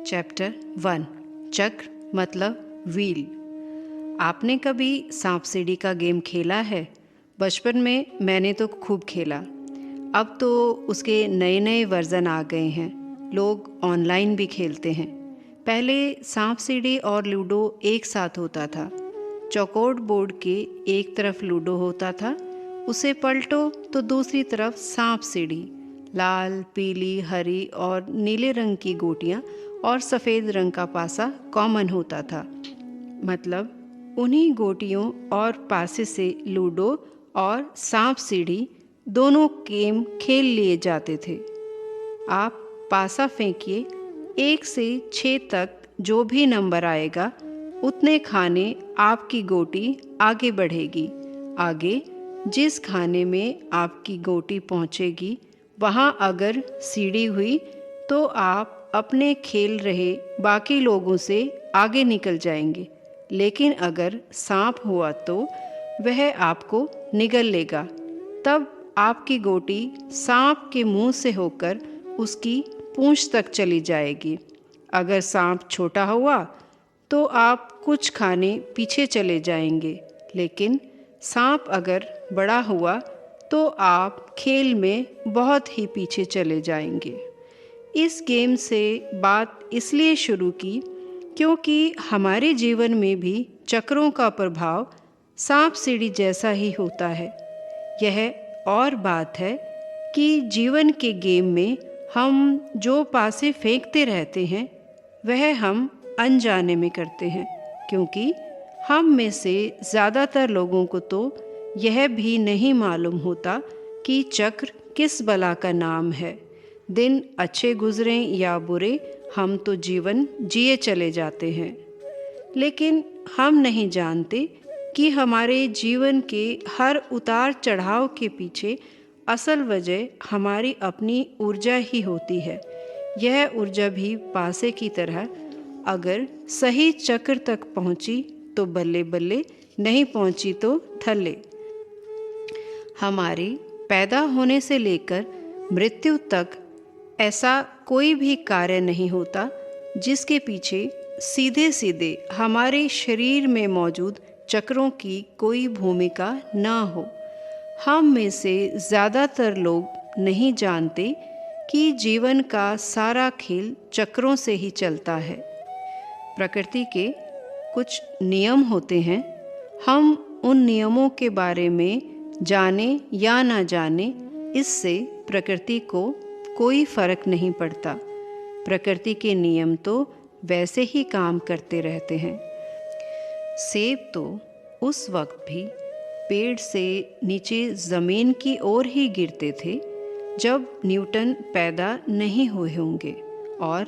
Chapter 1 चक्र मतलब wheel. आपने कभी सांप सीढ़ी का गेम खेला है? बचपन में मैंने तो खूब खेला। अब तो उसके नए नए वर्जन आ गए हैं, लोग ऑनलाइन भी खेलते हैं। पहले सांप सीढ़ी और लूडो एक साथ होता था। चौकोर बोर्ड के एक तरफ लूडो होता था, उसे पलटो तो दूसरी तरफ सांप सीढ़ी। लाल, पीली, हरी और नीले रंग की गोटियां और सफ़ेद रंग का पासा कॉमन होता था। मतलब उन्हीं गोटियों और पासे से लूडो और सांप सीढ़ी दोनों गेम खेल लिए जाते थे। आप पासा फेंकिए, 1 से 6 तक जो भी नंबर आएगा उतने खाने आपकी गोटी आगे बढ़ेगी। आगे जिस खाने में आपकी गोटी पहुंचेगी वहां अगर सीढ़ी हुई तो आप अपने खेल रहे बाकी लोगों से आगे निकल जाएंगे, लेकिन अगर सांप हुआ तो वह आपको निगल लेगा। तब आपकी गोटी सांप के मुंह से होकर उसकी पूंछ तक चली जाएगी। अगर सांप छोटा हुआ तो आप कुछ खाने पीछे चले जाएंगे, लेकिन सांप अगर बड़ा हुआ तो आप खेल में बहुत ही पीछे चले जाएंगे। इस गेम से बात इसलिए शुरू की क्योंकि हमारे जीवन में भी चक्रों का प्रभाव सांप सीढ़ी जैसा ही होता है। यह और बात है कि जीवन के गेम में हम जो पासे फेंकते रहते हैं वह हम अनजाने में करते हैं, क्योंकि हम में से ज़्यादातर लोगों को तो यह भी नहीं मालूम होता कि चक्र किस बला का नाम है। दिन अच्छे गुजरें या बुरे, हम तो जीवन जिए चले जाते हैं, लेकिन हम नहीं जानते कि हमारे जीवन के हर उतार चढ़ाव के पीछे असल वजह हमारी अपनी ऊर्जा ही होती है। यह ऊर्जा भी पासे की तरह अगर सही चक्र तक पहुंची तो बल्ले बल्ले, नहीं पहुंची तो थल्ले। हमारे पैदा होने से लेकर मृत्यु तक ऐसा कोई भी कार्य नहीं होता जिसके पीछे सीधे सीधे हमारे शरीर में मौजूद चक्रों की कोई भूमिका न हो। हम में से ज़्यादातर लोग नहीं जानते कि जीवन का सारा खेल चक्रों से ही चलता है। प्रकृति के कुछ नियम होते हैं, हम उन नियमों के बारे में जाने या ना जाने, इससे प्रकृति को कोई फर्क नहीं पड़ता। प्रकृति के नियम तो वैसे ही काम करते रहते हैं। सेब तो उस वक्त भी पेड़ से नीचे ज़मीन की ओर ही गिरते थे जब न्यूटन पैदा नहीं हुए होंगे, और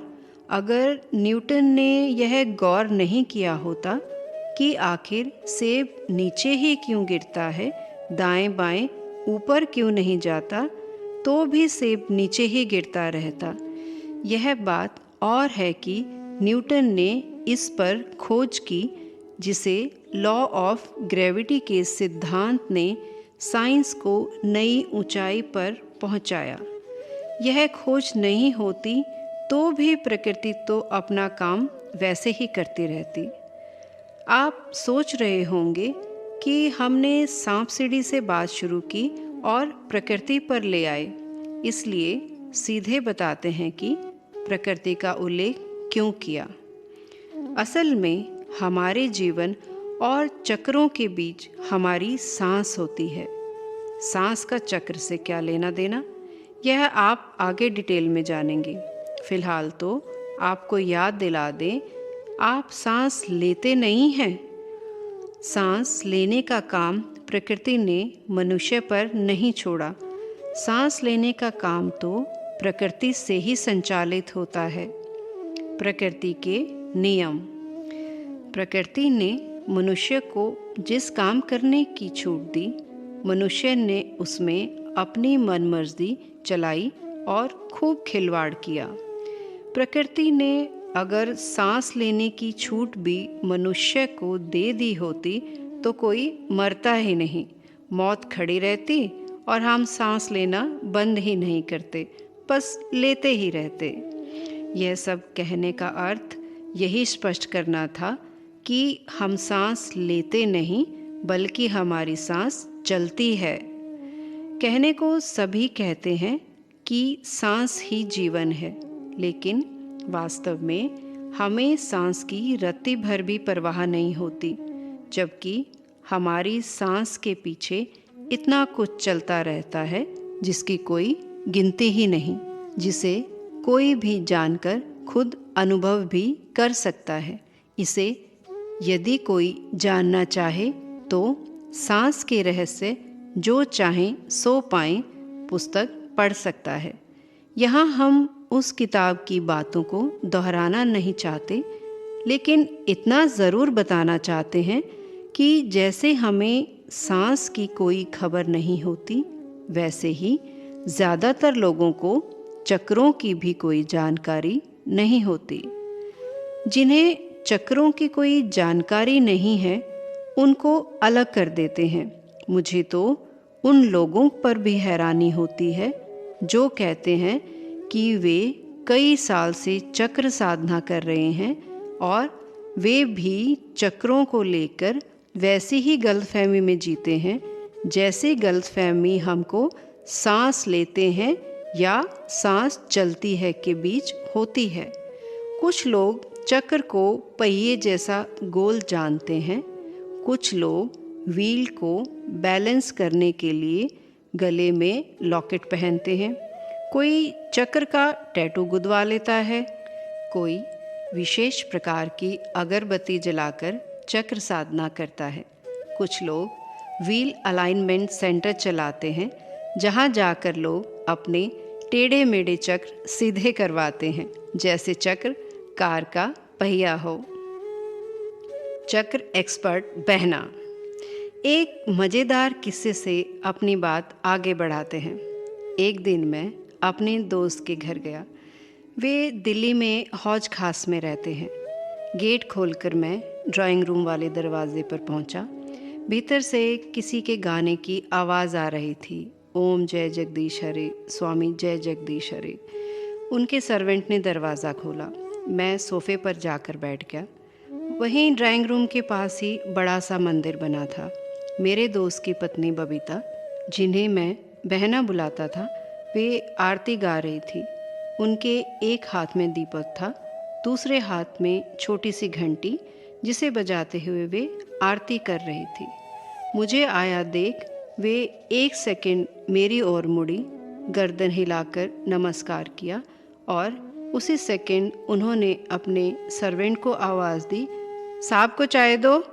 अगर न्यूटन ने यह गौर नहीं किया होता कि आखिर सेब नीचे ही क्यों गिरता है, दाएं बाएं ऊपर क्यों नहीं जाता, तो भी सेब नीचे ही गिरता रहता। यह बात और है कि न्यूटन ने इस पर खोज की जिसे लॉ ऑफ ग्रेविटी के सिद्धांत ने साइंस को नई ऊंचाई पर पहुंचाया। यह खोज नहीं होती तो भी प्रकृति तो अपना काम वैसे ही करती रहती। आप सोच रहे होंगे कि हमने सांप सीढ़ी से बात शुरू की और प्रकृति पर ले आए, इसलिए सीधे बताते हैं कि प्रकृति का उल्लेख क्यों किया। असल में हमारे जीवन और चक्रों के बीच हमारी सांस होती है। सांस का चक्र से क्या लेना देना, यह आप आगे डिटेल में जानेंगे। फिलहाल तो आपको याद दिला दें, आप सांस लेते नहीं हैं। सांस लेने का काम प्रकृति ने मनुष्य पर नहीं छोड़ा। सांस लेने का काम तो प्रकृति से ही संचालित होता है। प्रकृति के नियम। प्रकृति ने मनुष्य को जिस काम करने की छूट दी, मनुष्य ने उसमें अपनी मनमर्जी चलाई और खूब खिलवाड़ किया। प्रकृति ने अगर सांस लेने की छूट भी मनुष्य को दे दी होती तो कोई मरता ही नहीं, मौत खड़ी रहती और हम सांस लेना बंद ही नहीं करते, बस लेते ही रहते। यह सब कहने का अर्थ यही स्पष्ट करना था कि हम सांस लेते नहीं बल्कि हमारी सांस चलती है। कहने को सभी कहते हैं कि सांस ही जीवन है, लेकिन वास्तव में हमें सांस की रत्ती भर भी परवाह नहीं होती, जबकि हमारी सांस के पीछे इतना कुछ चलता रहता है जिसकी कोई गिनती ही नहीं, जिसे कोई भी जानकर खुद अनुभव भी कर सकता है। इसे यदि कोई जानना चाहे तो सांस के रहस्य जो चाहें सो पाएं पुस्तक पढ़ सकता है। यहाँ हम उस किताब की बातों को दोहराना नहीं चाहते, लेकिन इतना ज़रूर बताना चाहते हैं कि जैसे हमें सांस की कोई खबर नहीं होती, वैसे ही ज़्यादातर लोगों को चक्रों की भी कोई जानकारी नहीं होती। जिन्हें चक्रों की कोई जानकारी नहीं है उनको अलग कर देते हैं। मुझे तो उन लोगों पर भी हैरानी होती है जो कहते हैं कि वे कई साल से चक्र साधना कर रहे हैं और वे भी चक्रों को लेकर वैसी ही गलतफहमी में जीते हैं जैसे गलतफहमी हमको सांस लेते हैं या सांस चलती है के बीच होती है। कुछ लोग चक्र को पहिए जैसा गोल जानते हैं, कुछ लोग व्हील को बैलेंस करने के लिए गले में लॉकेट पहनते हैं, कोई चक्र का टैटू गुदवा लेता है, कोई विशेष प्रकार की अगरबत्ती जलाकर चक्र साधना करता है। कुछ लोग व्हील अलाइनमेंट सेंटर चलाते हैं जहां जाकर लोग अपने टेढ़े मेढ़े चक्र सीधे करवाते हैं, जैसे चक्र कार का पहिया हो। चक्र एक्सपर्ट बहना एक मज़ेदार किस्से से अपनी बात आगे बढ़ाते हैं। एक दिन मैं अपने दोस्त के घर गया। वे दिल्ली में हौज खास में रहते हैं। गेट खोलकर मैं ड्राइंग रूम वाले दरवाजे पर पहुंचा। भीतर से किसी के गाने की आवाज़ आ रही थी, ओम जय जगदीश हरे, स्वामी जय जगदीश हरे। उनके सर्वेंट ने दरवाज़ा खोला। मैं सोफ़े पर जाकर बैठ गया। वहीं ड्राइंग रूम के पास ही बड़ा सा मंदिर बना था। मेरे दोस्त की पत्नी बबीता, जिन्हें मैं बहना बुलाता था, वे आरती गा रही थी। उनके एक हाथ में दीपक था, दूसरे हाथ में छोटी सी घंटी, जिसे बजाते हुए वे आरती कर रही थी। मुझे आया देख वे एक सेकंड मेरी ओर मुड़ी, गर्दन हिलाकर नमस्कार किया और उसी सेकंड उन्होंने अपने सर्वेंट को आवाज़ दी, साहब को चाय दो।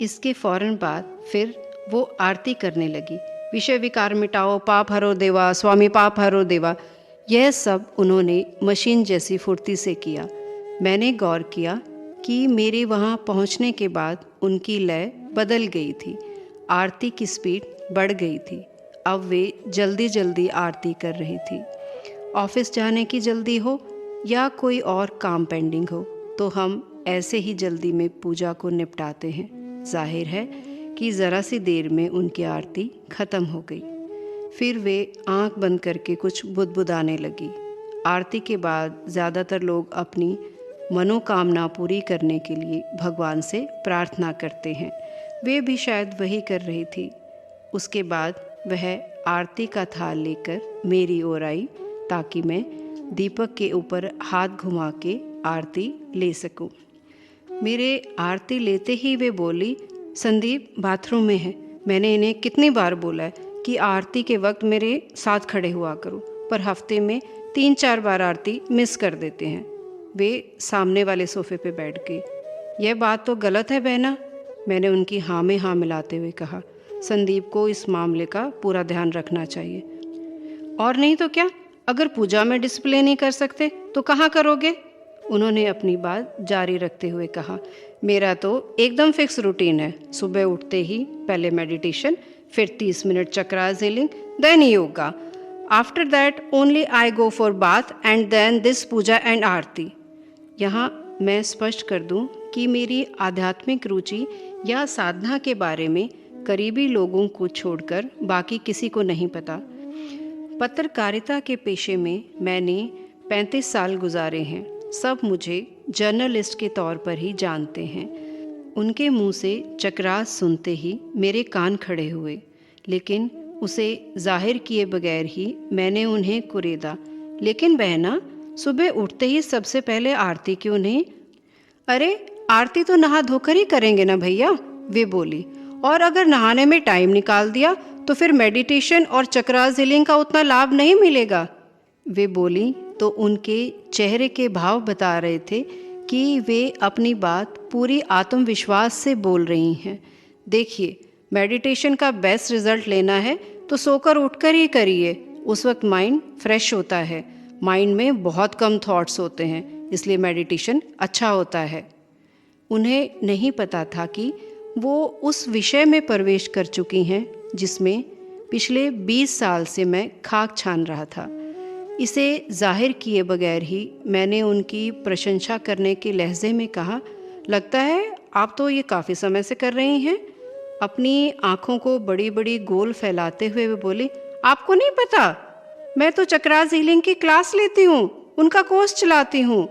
इसके फ़ौरन बाद फिर वो आरती करने लगी, विषय विकार मिटाओ, पाप हरो देवा, स्वामी पाप हरो देवा। यह सब उन्होंने मशीन जैसी फुर्ती से किया। मैंने गौर किया कि मेरे वहाँ पहुँचने के बाद उनकी लय बदल गई थी, आरती की स्पीड बढ़ गई थी। अब वे जल्दी जल्दी आरती कर रही थी। ऑफिस जाने की जल्दी हो या कोई और काम पेंडिंग हो तो हम ऐसे ही जल्दी में पूजा को निपटाते हैं। जाहिर है कि ज़रा सी देर में उनकी आरती ख़त्म हो गई। फिर वे आंख बंद करके कुछ बुदबुदाने लगी। आरती के बाद ज़्यादातर लोग अपनी मनोकामना पूरी करने के लिए भगवान से प्रार्थना करते हैं। वे भी शायद वही कर रही थी। उसके बाद वह आरती का थाल लेकर मेरी ओर आई ताकि मैं दीपक के ऊपर हाथ घुमा के आरती ले सकूं। मेरे आरती लेते ही वे बोली, संदीप बाथरूम में है। मैंने इन्हें कितनी बार बोला है कि आरती के वक्त मेरे साथ खड़े हुआ करो, पर हफ्ते में 3-4 बार आरती मिस कर देते हैं। वे सामने वाले सोफे पे बैठ गई। यह बात तो गलत है बहना, मैंने उनकी हाँ में हाँ मिलाते हुए कहा। संदीप को इस मामले का पूरा ध्यान रखना चाहिए। और नहीं तो क्या, अगर पूजा में डिसिप्लिन नहीं कर सकते तो कहाँ करोगे? उन्होंने अपनी बात जारी रखते हुए कहा। मेरा तो एकदम फिक्स रूटीन है। सुबह उठते ही पहले मेडिटेशन, फिर 30 minute chakras healing, then yoga. After that only I go for bath and then this puja and aarti. यहाँ मैं स्पष्ट कर दूँ कि मेरी आध्यात्मिक रुचि या साधना के बारे में करीबी लोगों को छोड़कर बाकी किसी को नहीं पता। पत्रकारिता के पेशे में मैंने 35 साल गुजारे हैं। सब मुझे जर्नलिस्ट के तौर पर ही जानते हैं। उनके मुंह से चक्रास सुनते ही मेरे कान खड़े हुए, लेकिन उसे जाहिर किए बगैर ही मैंने उन्हें कुरेदा, लेकिन बहना, सुबह उठते ही सबसे पहले आरती क्यों नहीं? अरे आरती तो नहा धोकर ही करेंगे ना भैया, वे बोली। और अगर नहाने में टाइम निकाल दिया तो फिर मेडिटेशन और चक्रास हीलिंग का उतना लाभ नहीं मिलेगा, वे बोली। तो उनके चेहरे के भाव बता रहे थे कि वे अपनी बात पूरी आत्मविश्वास से बोल रही हैं। देखिए, मेडिटेशन का बेस्ट रिजल्ट लेना है तो सोकर उठकर ही करिए, उस वक्त माइंड फ्रेश होता है। माइंड में बहुत कम थॉट्स होते हैं, इसलिए मेडिटेशन अच्छा होता है। उन्हें नहीं पता था कि वो उस विषय में प्रवेश कर चुकी हैं जिसमें पिछले 20 साल से मैं खाक छान रहा था। इसे जाहिर किए बगैर ही मैंने उनकी प्रशंसा करने के लहजे में कहा, लगता है आप तो ये काफ़ी समय से कर रही हैं। अपनी आँखों को बड़ी बड़ी गोल फैलाते हुए वे बोली, आपको नहीं पता, मैं तो चक्रास हीलिंग की क्लास लेती हूँ, उनका कोर्स चलाती हूँ।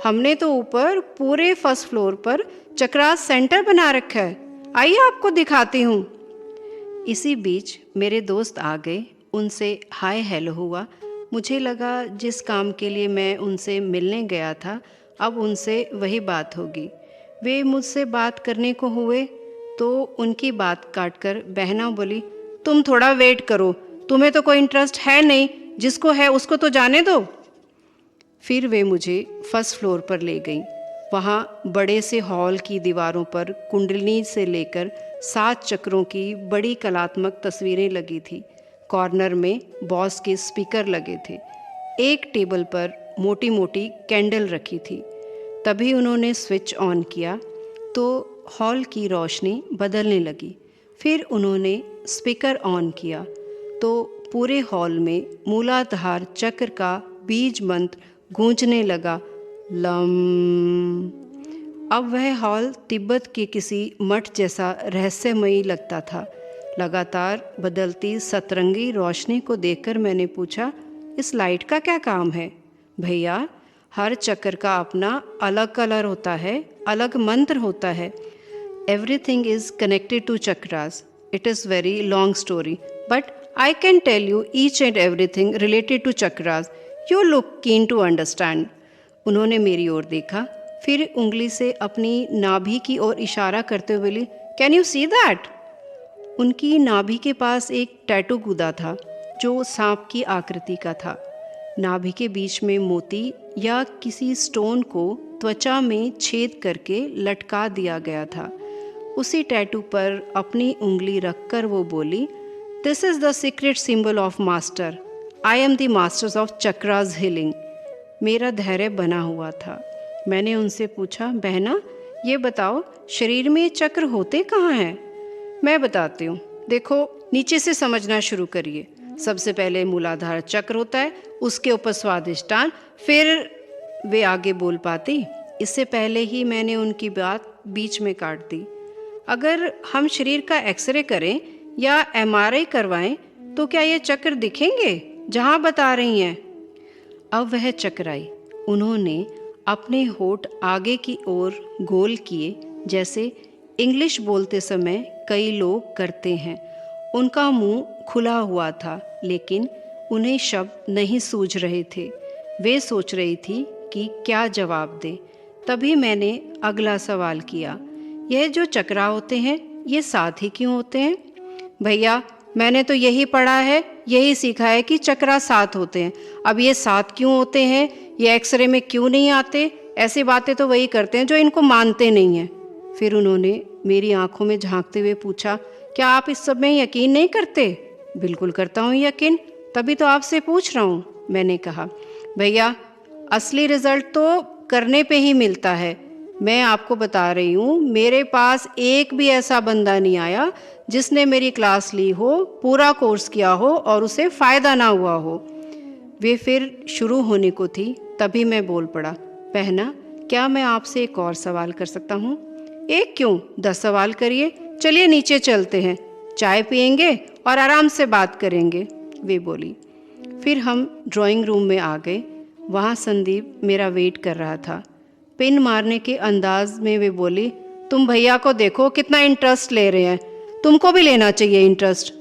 हमने तो ऊपर पूरे फर्स्ट फ्लोर पर चक्रास सेंटर बना रखा है, आइए आपको दिखाती हूँ। इसी बीच मेरे दोस्त आ गए, उनसे हाय हेलो हुआ। मुझे लगा जिस काम के लिए मैं उनसे मिलने गया था अब उनसे वही बात होगी। वे मुझसे बात करने को हुए तो उनकी बात काटकर बहना बोली, तुम थोड़ा वेट करो, तुम्हें तो कोई इंटरेस्ट है नहीं, जिसको है उसको तो जाने दो। फिर वे मुझे फर्स्ट फ्लोर पर ले गईं। वहाँ बड़े से हॉल की दीवारों पर कुंडलिनी से लेकर 7 चक्रों की बड़ी कलात्मक तस्वीरें लगी थी। कॉर्नर में बॉस के स्पीकर लगे थे। एक टेबल पर मोटी मोटी कैंडल रखी थी। तभी उन्होंने स्विच ऑन किया तो हॉल की रोशनी बदलने लगी। फिर उन्होंने स्पीकर ऑन किया तो पूरे हॉल में मूलाधार चक्र का बीज मंत्र गूंजने लगा, लम। अब वह हॉल तिब्बत के किसी मठ जैसा रहस्यमयी लगता था। लगातार बदलती सतरंगी रोशनी को देखकर मैंने पूछा, इस लाइट का क्या काम है? भैया, हर चक्र का अपना अलग कलर होता है, अलग मंत्र होता है। Everything is connected to chakras. It is very long story, but I can tell you each and everything related to chakras. You look keen to understand. उन्होंने मेरी ओर देखा, फिर उंगली से अपनी नाभि की ओर इशारा करते हुए बोली, कैन यू सी दैट? उनकी नाभि के पास एक टैटू कूदा था जो सांप की आकृति का था। नाभि के बीच में मोती या किसी स्टोन को त्वचा में छेद करके लटका दिया गया था। उसी टैटू पर अपनी उंगली रखकर वो बोली, this is the secret symbol of master. I am the masters of chakras healing. मेरा धैर्य बना हुआ था। मैंने उनसे पूछा, बहना ये बताओ, शरीर में चक्र होते कहाँ हैं? मैं बताती हूँ, देखो नीचे से समझना शुरू करिए। सबसे पहले मूलाधार चक्र होता है, उसके ऊपर स्वादिष्टान, फिर वे आगे बोल पाती। इससे पहले ही मैंने उनकी बात बीच में काट दी। अगर हम शरीर का एक्सरे करें या MRI करवाएं तो क्या ये चक्र दिखेंगे जहाँ बता रही हैं? अब वह चक्र आई। उन्होंने अपने होठ आगे की ओर गोल किए, जैसे इंग्लिश बोलते समय कई लोग करते हैं। उनका मुंह खुला हुआ था, लेकिन उन्हें शब्द नहीं सूझ रहे थे। वे सोच रही थी कि क्या जवाब दें। तभी मैंने अगला सवाल किया, यह जो चक्रा होते हैं ये साथ ही क्यों होते हैं? भैया, मैंने तो यही पढ़ा है, यही सीखा है कि चक्रा साथ होते हैं। अब ये साथ क्यों होते हैं, ये एक्सरे में क्यों नहीं आते, ऐसी बातें तो वही करते हैं जो इनको मानते नहीं हैं। फिर उन्होंने मेरी आंखों में झांकते हुए पूछा, क्या आप इस सब में यकीन नहीं करते? बिल्कुल करता हूँ यकीन, तभी तो आपसे पूछ रहा हूँ। मैंने कहा, भैया असली रिजल्ट तो करने पे ही मिलता है। मैं आपको बता रही हूँ, मेरे पास एक भी ऐसा बंदा नहीं आया जिसने मेरी क्लास ली हो, पूरा कोर्स किया हो और उसे फ़ायदा ना हुआ हो। वे फिर शुरू होने को थी, तभी मैं बोल पड़ा, बहना क्या मैं आपसे एक और सवाल कर सकता हूँ? एक क्यों, 10 सवाल करिए। चलिए नीचे चलते हैं, चाय पियेंगे और आराम से बात करेंगे, वे बोली। फिर हम ड्राइंग रूम में आ गए। वहाँ संदीप मेरा वेट कर रहा था। पिन मारने के अंदाज में वे बोली, तुम भैया को देखो कितना इंटरेस्ट ले रहे हैं, तुमको भी लेना चाहिए इंटरेस्ट।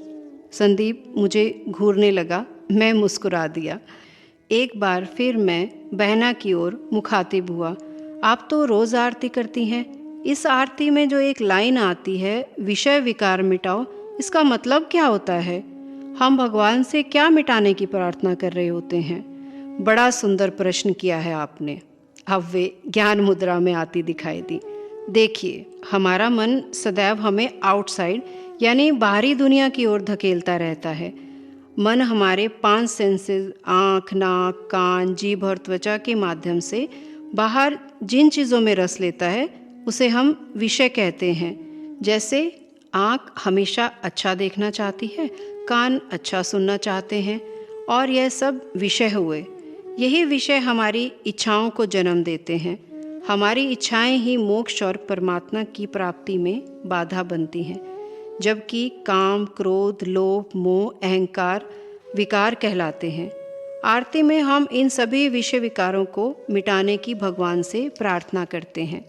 संदीप मुझे घूरने लगा। मैं मुस्कुरा दिया। एक बार फिर मैं बहना की ओर मुखातिब हुआ। आप तो रोज़ आरती करती हैं, इस आरती में जो एक लाइन आती है, विषय विकार मिटाओ, इसका मतलब क्या होता है? हम भगवान से क्या मिटाने की प्रार्थना कर रहे होते हैं? बड़ा सुंदर प्रश्न किया है आपने। अब वे ज्ञान मुद्रा में आती दिखाई दी। देखिए, हमारा मन सदैव हमें आउटसाइड यानी बाहरी दुनिया की ओर धकेलता रहता है। मन हमारे 5 सेंसेस आँख, नाक, कान, जीभ और त्वचा के माध्यम से बाहर जिन चीज़ों में रस लेता है उसे हम विषय कहते हैं। जैसे आँख हमेशा अच्छा देखना चाहती है, कान अच्छा सुनना चाहते हैं, और यह सब विषय हुए। यही विषय हमारी इच्छाओं को जन्म देते हैं। हमारी इच्छाएं ही मोक्ष और परमात्मा की प्राप्ति में बाधा बनती हैं, जबकि काम, क्रोध, लोभ, मोह, अहंकार विकार कहलाते हैं। आरती में हम इन सभी विषय विकारों को मिटाने की भगवान से प्रार्थना करते हैं।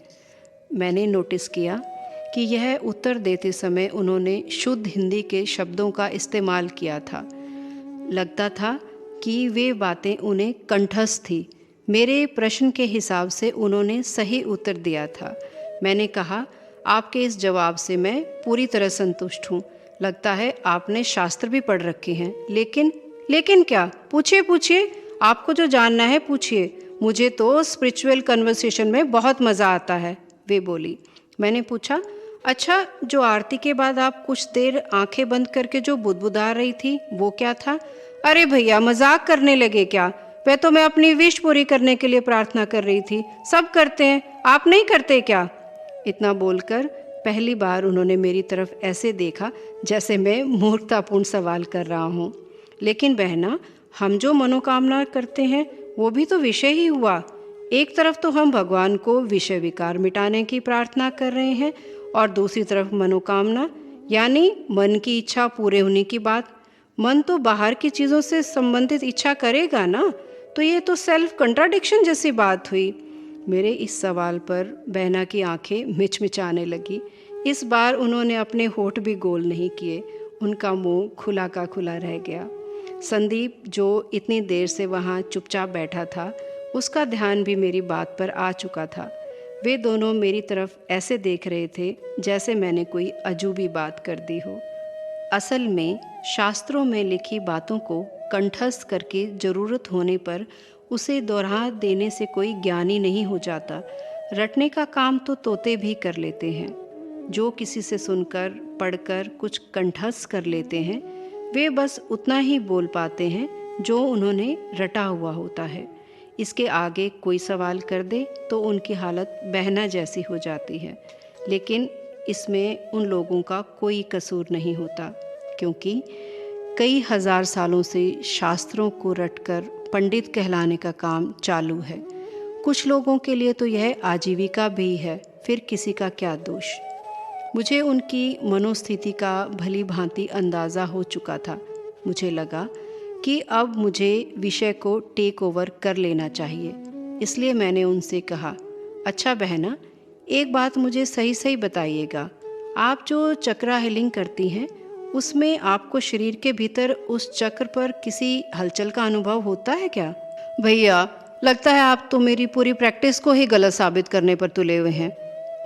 मैंने नोटिस किया कि यह उत्तर देते समय उन्होंने शुद्ध हिंदी के शब्दों का इस्तेमाल किया था। लगता था कि वे बातें उन्हें कंठस्थ थी। मेरे प्रश्न के हिसाब से उन्होंने सही उत्तर दिया था। मैंने कहा, आपके इस जवाब से मैं पूरी तरह संतुष्ट हूँ। लगता है आपने शास्त्र भी पढ़ रखे हैं। लेकिन क्या? पूछिए पूछिए, आपको जो जानना है पूछिए। मुझे तो स्पिरिचुअल कन्वर्सेशन में बहुत मज़ा आता है, वे बोली। मैंने पूछा, अच्छा, जो आरती के बाद आप कुछ देर आंखें बंद करके जो बुदबुदा रही थी वो क्या था? अरे भैया, मजाक करने लगे क्या? वह तो मैं अपनी विश पूरी करने के लिए प्रार्थना कर रही थी। सब करते हैं, आप नहीं करते क्या? इतना बोलकर पहली बार उन्होंने मेरी तरफ ऐसे देखा जैसे मैं मूर्खतापूर्ण सवाल कर रहा हूँ। लेकिन बहना, हम जो मनोकामना करते हैं वो भी तो विषय ही हुआ। एक तरफ तो हम भगवान को विषय विकार मिटाने की प्रार्थना कर रहे हैं, और दूसरी तरफ मनोकामना यानी मन की इच्छा पूरे होने की बात। मन तो बाहर की चीज़ों से संबंधित इच्छा करेगा ना, तो ये तो सेल्फ कंट्राडिक्शन जैसी बात हुई। मेरे इस सवाल पर बहना की आंखें मिचमिचाने लगी। इस बार उन्होंने अपने होठ भी गोल नहीं किए, उनका मुंह खुला का खुला रह गया। संदीप, जो इतनी देर से वहाँ चुपचाप बैठा था, उसका ध्यान भी मेरी बात पर आ चुका था। वे दोनों मेरी तरफ ऐसे देख रहे थे जैसे मैंने कोई अजूबी बात कर दी हो। असल में शास्त्रों में लिखी बातों को कंठस्थ करके ज़रूरत होने पर उसे दोहरा देने से कोई ज्ञानी नहीं हो जाता। रटने का काम तो तोते भी कर लेते हैं। जो किसी से सुनकर पढ़कर कुछ कंठस्थ कर लेते हैं, वे बस उतना ही बोल पाते हैं जो उन्होंने रटा हुआ होता है। इसके आगे कोई सवाल कर दे तो उनकी हालत बहना जैसी हो जाती है। लेकिन इसमें उन लोगों का कोई कसूर नहीं होता, क्योंकि कई हजार सालों से शास्त्रों को रटकर पंडित कहलाने का काम चालू है। कुछ लोगों के लिए तो यह आजीविका भी है, फिर किसी का क्या दोष। मुझे उनकी मनोस्थिति का भली भांति अंदाज़ा हो चुका था। मुझे लगा कि अब मुझे विषय को टेक ओवर कर लेना चाहिए। इसलिए मैंने उनसे कहा, अच्छा बहना, एक बात मुझे सही सही बताइएगा। आप जो चक्रा हीलिंग करती हैं, उसमें आपको शरीर के भीतर उस चक्र पर किसी हलचल का अनुभव होता है क्या? भैया, लगता है आप तो मेरी पूरी प्रैक्टिस को ही गलत साबित करने पर तुले हुए हैं।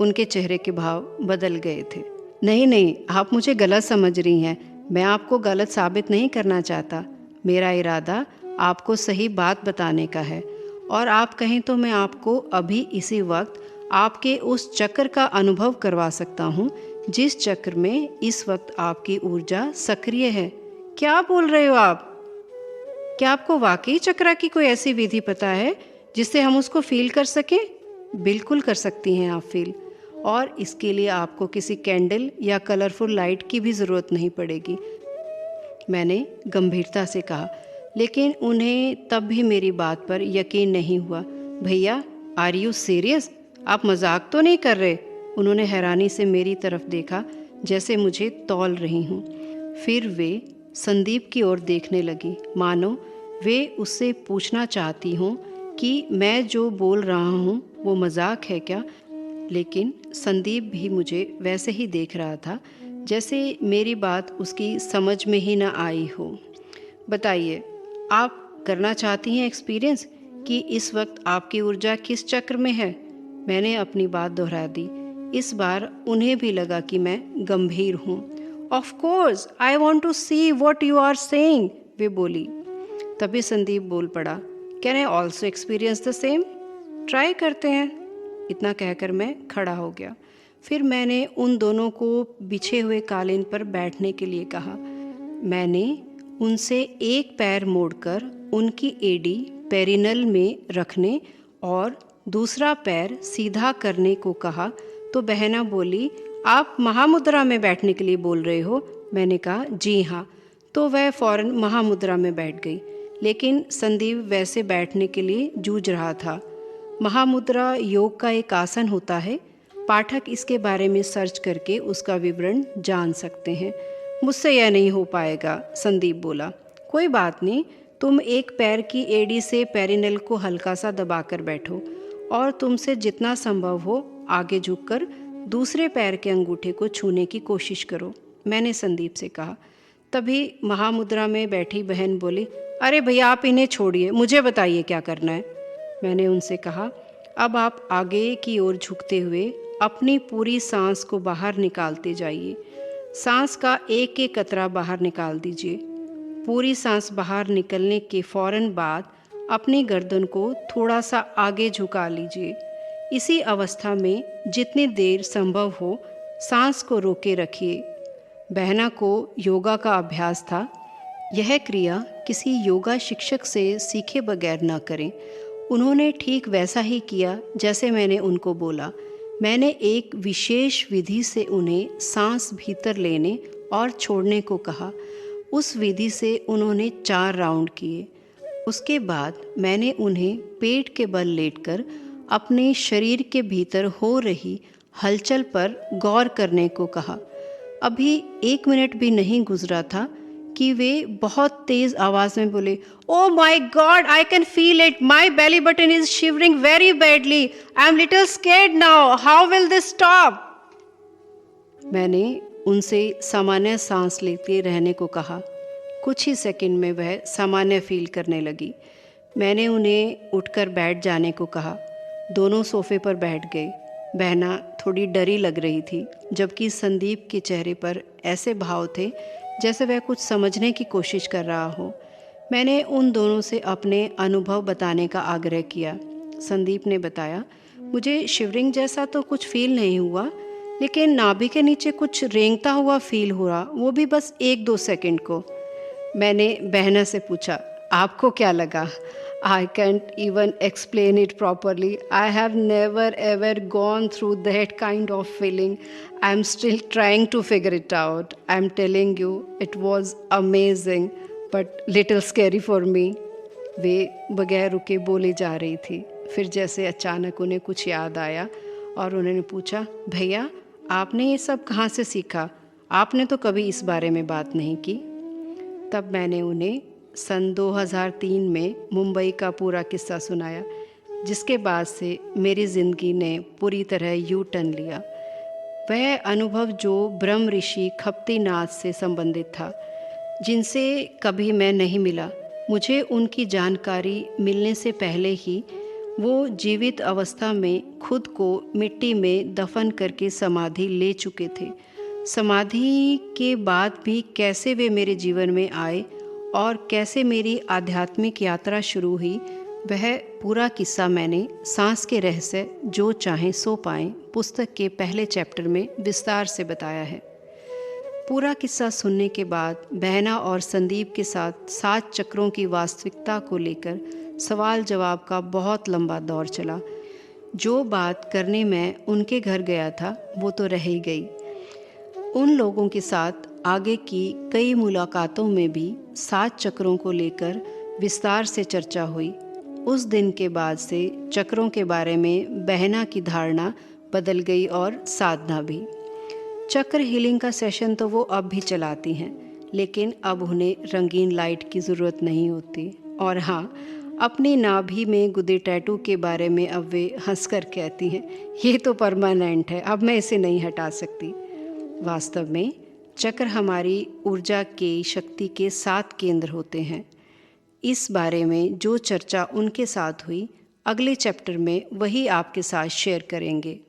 उनके चेहरे के भाव बदल गए थे। नहीं, आप मुझे गलत समझ रही हैं। मैं आपको गलत साबित नहीं करना चाहता। मेरा इरादा आपको सही बात बताने का है, और आप कहें तो मैं आपको अभी इसी वक्त आपके उस चक्र का अनुभव करवा सकता हूँ जिस चक्र में इस वक्त आपकी ऊर्जा सक्रिय है। क्या बोल रहे हो आप? क्या आपको वाकई चक्रा की कोई ऐसी विधि पता है जिससे हम उसको फील कर सकें? बिल्कुल कर सकती हैं आप फील, और इसके लिए आपको किसी कैंडल या कलरफुल लाइट की भी ज़रूरत नहीं पड़ेगी। मैंने गंभीरता से कहा, लेकिन उन्हें तब भी मेरी बात पर यकीन नहीं हुआ। भैया, आर यू सीरियस? आप मजाक तो नहीं कर रहे? उन्होंने हैरानी से मेरी तरफ देखा जैसे मुझे तौल रही हूँ। फिर वे संदीप की ओर देखने लगी, मानो वे उससे पूछना चाहती हों कि मैं जो बोल रहा हूँ वो मजाक है क्या, लेकिन संदीप भी मुझे वैसे ही देख रहा था जैसे मेरी बात उसकी समझ में ही ना आई हो। बताइए, आप करना चाहती हैं एक्सपीरियंस कि इस वक्त आपकी ऊर्जा किस चक्र में है? मैंने अपनी बात दोहरा दी। इस बार उन्हें भी लगा कि मैं गंभीर हूँ। Of course I want to see what you are saying, वे बोली। तभी संदीप बोल पड़ा, can I also experience the same? Try करते हैं। इतना कहकर मैं खड़ा हो गया। फिर मैंने उन दोनों को बिछे हुए कालीन पर बैठने के लिए कहा। मैंने उनसे एक पैर मोड़कर उनकी एड़ी पेरिनल में रखने और दूसरा पैर सीधा करने को कहा तो बहना बोली, आप महामुद्रा में बैठने के लिए बोल रहे हो? मैंने कहा, जी हाँ। तो वह फौरन महामुद्रा में बैठ गई, लेकिन संदीप वैसे बैठने के लिए जूझ रहा था। महामुद्रा योग का एक आसन होता है। पाठक इसके बारे में सर्च करके उसका विवरण जान सकते हैं। मुझसे यह नहीं हो पाएगा, संदीप बोला। कोई बात नहीं, तुम एक पैर की एड़ी से पेरिनल को हल्का सा दबाकर बैठो और तुमसे जितना संभव हो आगे झुककर दूसरे पैर के अंगूठे को छूने की कोशिश करो, मैंने संदीप से कहा। तभी महामुद्रा में बैठी बहन बोली, अरे भैया आप इन्हें छोड़िए, मुझे बताइए क्या करना है। मैंने उनसे कहा, अब आप आगे की ओर झुकते हुए अपनी पूरी सांस को बाहर निकालते जाइए। सांस का एक एक कतरा बाहर निकाल दीजिए। पूरी सांस बाहर निकलने के फौरन बाद अपनी गर्दन को थोड़ा सा आगे झुका लीजिए। इसी अवस्था में जितनी देर संभव हो सांस को रोके रखिए। बहना को योगा का अभ्यास था। यह क्रिया किसी योगा शिक्षक से सीखे बगैर न करें। उन्होंने ठीक वैसा ही किया जैसे मैंने उनको बोला। मैंने एक विशेष विधि से उन्हें सांस भीतर लेने और छोड़ने को कहा। उस विधि से उन्होंने 4 राउंड किए। उसके बाद मैंने उन्हें पेट के बल लेटकर अपने शरीर के भीतर हो रही हलचल पर गौर करने को कहा। अभी 1 मिनट भी नहीं गुजरा था कि वे बहुत तेज आवाज में बोले, oh my God, I can feel it, my belly button is shivering very badly, I am little scared now, how will this stop? मैंने उनसे सामान्य सांस लेते रहने को कहा। कुछ ही सेकंड में वह सामान्य फील करने लगी। मैंने उन्हें उठकर बैठ जाने को कहा। दोनों सोफे पर बैठ गए। बहना थोड़ी डरी लग रही थी, जबकि संदीप के चेहरे पर ऐसे भाव थे जैसे वह कुछ समझने की कोशिश कर रहा हो। मैंने उन दोनों से अपने अनुभव बताने का आग्रह किया। संदीप ने बताया, मुझे शिवरिंग जैसा तो कुछ फील नहीं हुआ, लेकिन नाभि के नीचे कुछ रेंगता हुआ फील हो रहा, वो भी बस 1-2 सेकंड को। मैंने बहना से पूछा, आपको क्या लगा? I can't even explain it properly. I have never ever gone through that kind of feeling. I'm still trying to figure it out. I'm telling you, it was amazing, but little scary for me. वे बगैर रुके बोले जा रही थी। फिर जैसे अचानक उन्हें कुछ याद आया और उन्होंने पूछा, भैया आपने ये सब कहाँ से सीखा? आपने तो कभी इस बारे में बात नहीं की। तब मैंने उन्हें सन 2003 में मुंबई का पूरा किस्सा सुनाया, जिसके बाद से मेरी ज़िंदगी ने पूरी तरह यू टर्न लिया। वह अनुभव जो ब्रह्म ऋषि खप्तीनाथ से संबंधित था, जिनसे कभी मैं नहीं मिला। मुझे उनकी जानकारी मिलने से पहले ही वो जीवित अवस्था में खुद को मिट्टी में दफन करके समाधि ले चुके थे। समाधि के बाद भी कैसे वे मेरे जीवन में आए और कैसे मेरी आध्यात्मिक यात्रा शुरू हुई, वह पूरा किस्सा मैंने सांस के रहस्य जो चाहें सो पाएं पुस्तक के पहले चैप्टर में विस्तार से बताया है। पूरा किस्सा सुनने के बाद बहना और संदीप के साथ 7 चक्रों की वास्तविकता को लेकर सवाल जवाब का बहुत लंबा दौर चला। जो बात करने मैं उनके घर गया था वो तो रह ही गई। उन लोगों के साथ आगे की कई मुलाकातों में भी 7 चक्रों को लेकर विस्तार से चर्चा हुई। उस दिन के बाद से चक्रों के बारे में बहना की धारणा बदल गई और साधना भी। चक्र हीलिंग का सेशन तो वो अब भी चलाती हैं, लेकिन अब उन्हें रंगीन लाइट की ज़रूरत नहीं होती। और हाँ, अपनी नाभि में गुदे टैटू के बारे में अब वे हंसकर कहती हैं, ये तो परमानेंट है, अब मैं इसे नहीं हटा सकती। वास्तव में चक्र हमारी ऊर्जा के शक्ति के 7 केंद्र होते हैं। इस बारे में जो चर्चा उनके साथ हुई, अगले चैप्टर में वही आपके साथ शेयर करेंगे।